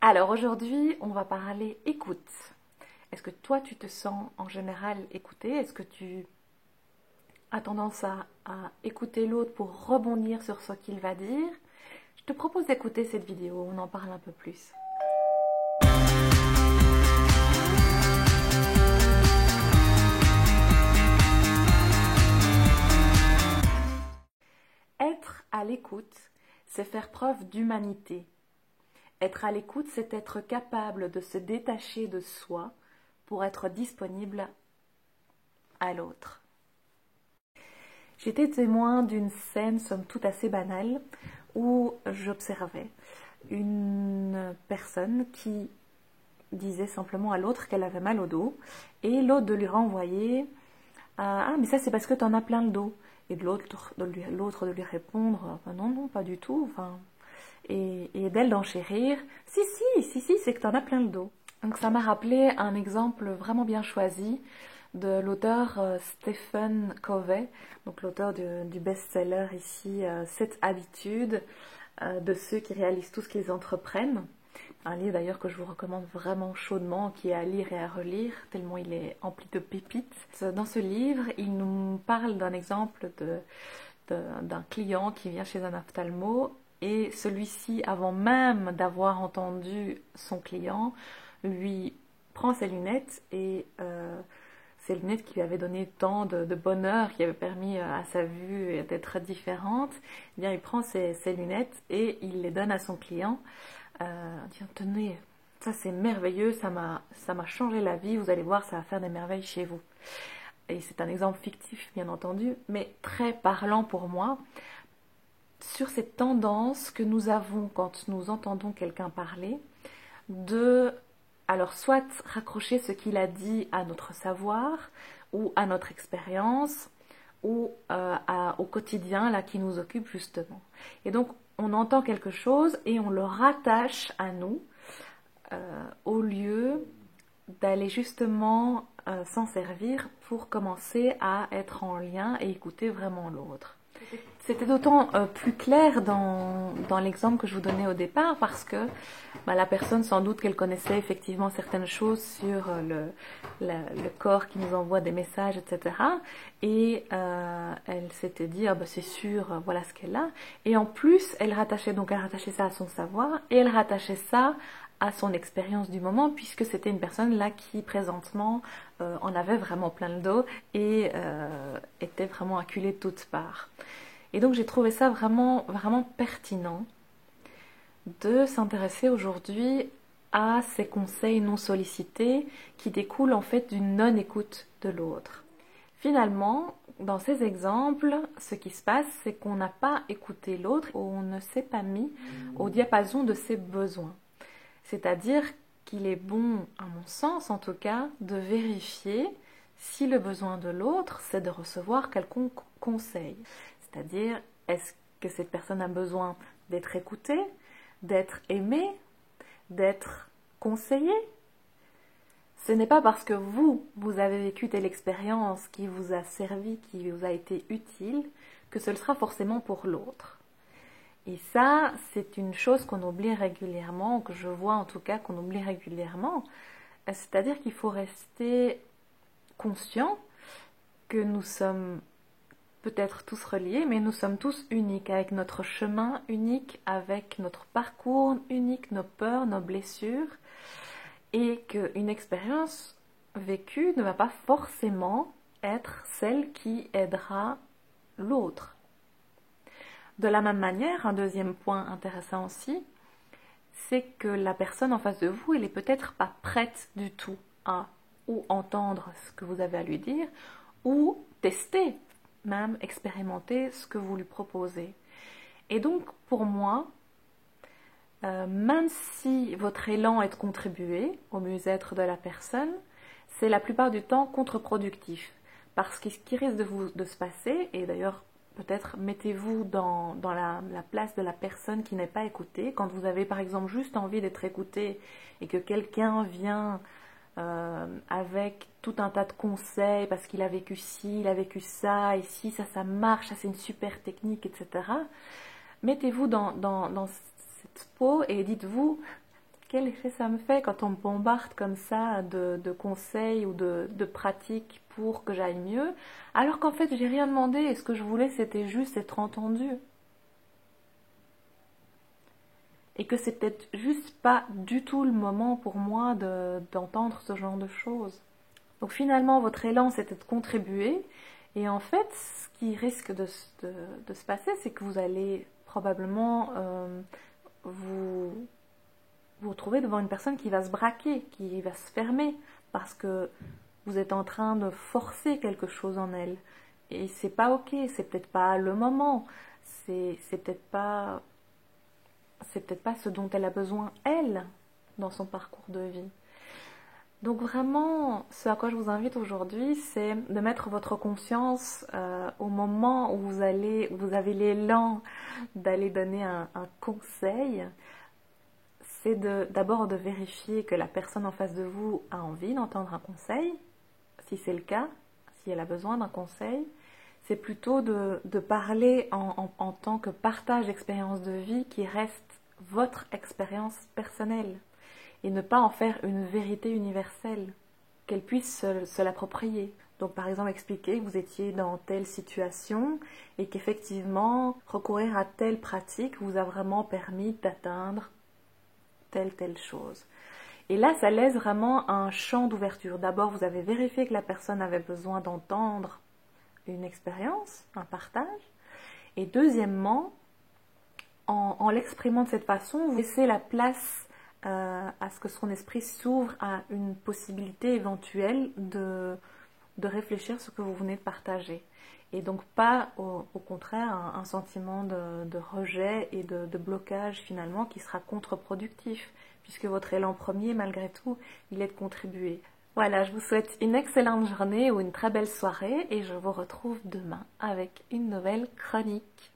Alors aujourd'hui, on va parler écoute. Est-ce que toi, tu te sens en général écouté? Est-ce que tu as tendance à écouter l'autre pour rebondir sur ce qu'il va dire? Je te propose d'écouter cette vidéo, on en parle un peu plus. Être à l'écoute, c'est faire preuve d'humanité. Être à l'écoute, c'est être capable de se détacher de soi pour être disponible à l'autre. J'étais témoin d'une scène, somme toute assez banale, où j'observais une personne qui disait simplement à l'autre qu'elle avait mal au dos, et l'autre de lui renvoyer « Ah, mais ça c'est parce que tu en as plein le dos ». Et de l'autre de lui répondre « Non, non, pas du tout ». Et d'elle d'enchérir « Si, c'est que tu en as plein le dos ». Donc ça m'a rappelé un exemple vraiment bien choisi de l'auteur Stephen Covey, donc l'auteur du best-seller ici, 7 habitudes de ceux qui réalisent tout ce qu'ils entreprennent. Un livre d'ailleurs que je vous recommande vraiment chaudement, qui est à lire et à relire, tellement il est empli de pépites. Dans ce livre, il nous parle d'un exemple d'un client qui vient chez un ophtalmo, et celui-ci, avant même d'avoir entendu son client, lui prend ses lunettes et ces lunettes qui lui avaient donné tant de bonheur, qui avaient permis à sa vue d'être différente, eh bien il prend ces lunettes et il les donne à son client. Tiens, tenez, ça c'est merveilleux, ça m'a changé la vie, vous allez voir, ça va faire des merveilles chez vous. Et c'est un exemple fictif, bien entendu, mais très parlant pour moi, sur cette tendance que nous avons quand nous entendons quelqu'un parler, de alors soit raccrocher ce qu'il a dit à notre savoir ou à notre expérience ou au quotidien là qui nous occupe justement. Et donc on entend quelque chose et on le rattache à nous au lieu d'aller justement s'en servir pour commencer à être en lien et écouter vraiment l'autre. C'était d'autant plus clair dans l'exemple que je vous donnais au départ parce que la personne, sans doute qu'elle connaissait effectivement certaines choses sur le corps qui nous envoie des messages, etc. Et elle s'était dit, ah, c'est sûr, voilà ce qu'elle a. Et en plus, elle rattachait ça à son savoir et elle rattachait ça à son expérience du moment, puisque c'était une personne là qui présentement en avait vraiment plein le dos et était vraiment acculée de toutes parts. Et donc j'ai trouvé ça vraiment, vraiment pertinent de s'intéresser aujourd'hui à ces conseils non sollicités qui découlent en fait d'une non-écoute de l'autre. Finalement, dans ces exemples, ce qui se passe, c'est qu'on n'a pas écouté l'autre, on ne s'est pas mis au diapason de ses besoins. C'est-à-dire qu'il est bon, à mon sens en tout cas, de vérifier si le besoin de l'autre, c'est de recevoir quelconque conseil. C'est-à-dire, est-ce que cette personne a besoin d'être écoutée, d'être aimée, d'être conseillée? Ce n'est pas parce que vous avez vécu telle expérience qui vous a servi, qui vous a été utile, que ce le sera forcément pour l'autre. Et ça, c'est une chose qu'on oublie régulièrement, que je vois en tout cas qu'on oublie régulièrement. C'est-à-dire qu'il faut rester conscient que nous sommes peut-être tous reliés, mais nous sommes tous uniques, avec notre chemin unique, avec notre parcours unique, nos peurs, nos blessures, et qu'une expérience vécue ne va pas forcément être celle qui aidera l'autre. De la même manière, un deuxième point intéressant aussi, c'est que la personne en face de vous, elle n'est peut-être pas prête du tout à ou entendre ce que vous avez à lui dire, ou tester, même expérimenter ce que vous lui proposez. Et donc, pour moi, même si votre élan est de contribuer au mieux-être de la personne, c'est la plupart du temps contre-productif. Parce que ce qui risque de se passer, et d'ailleurs, peut-être mettez-vous dans la place de la personne qui n'est pas écoutée. Quand vous avez par exemple juste envie d'être écouté et que quelqu'un vient avec tout un tas de conseils parce qu'il a vécu ci, il a vécu ça, et si ça marche, ça c'est une super technique, etc. Mettez-vous dans cette peau et dites-vous, quel effet ça me fait quand on me bombarde comme ça de conseils ou de pratiques pour que j'aille mieux, alors qu'en fait j'ai rien demandé et ce que je voulais c'était juste être entendue. Et que c'est peut-être juste pas du tout le moment pour moi d'entendre ce genre de choses. Donc finalement votre élan c'était de contribuer et en fait ce qui risque de se passer c'est que vous allez probablement vous retrouver devant une personne qui va se braquer, qui va se fermer, parce que vous êtes en train de forcer quelque chose en elle. Et c'est pas ok, c'est peut-être pas le moment, c'est peut-être pas ce dont elle a besoin, elle, dans son parcours de vie. Donc vraiment, ce à quoi je vous invite aujourd'hui, c'est de mettre votre conscience au moment où vous avez l'élan d'aller donner un conseil. C'est d'abord de vérifier que la personne en face de vous a envie d'entendre un conseil. Si c'est le cas, si elle a besoin d'un conseil, c'est plutôt de parler en tant que partage d'expérience de vie qui reste votre expérience personnelle et ne pas en faire une vérité universelle, qu'elle puisse se l'approprier. Donc par exemple expliquer que vous étiez dans telle situation et qu'effectivement recourir à telle pratique vous a vraiment permis d'atteindre telle chose. Et là, ça laisse vraiment un champ d'ouverture. D'abord, vous avez vérifié que la personne avait besoin d'entendre une expérience, un partage. Et deuxièmement, en l'exprimant de cette façon, vous laissez la place à ce que son esprit s'ouvre à une possibilité éventuelle de réfléchir ce que vous venez de partager. Et donc pas au contraire un sentiment de rejet et de blocage finalement qui sera contre-productif, puisque votre élan premier malgré tout, il est de contribuer. Voilà, je vous souhaite une excellente journée ou une très belle soirée et je vous retrouve demain avec une nouvelle chronique.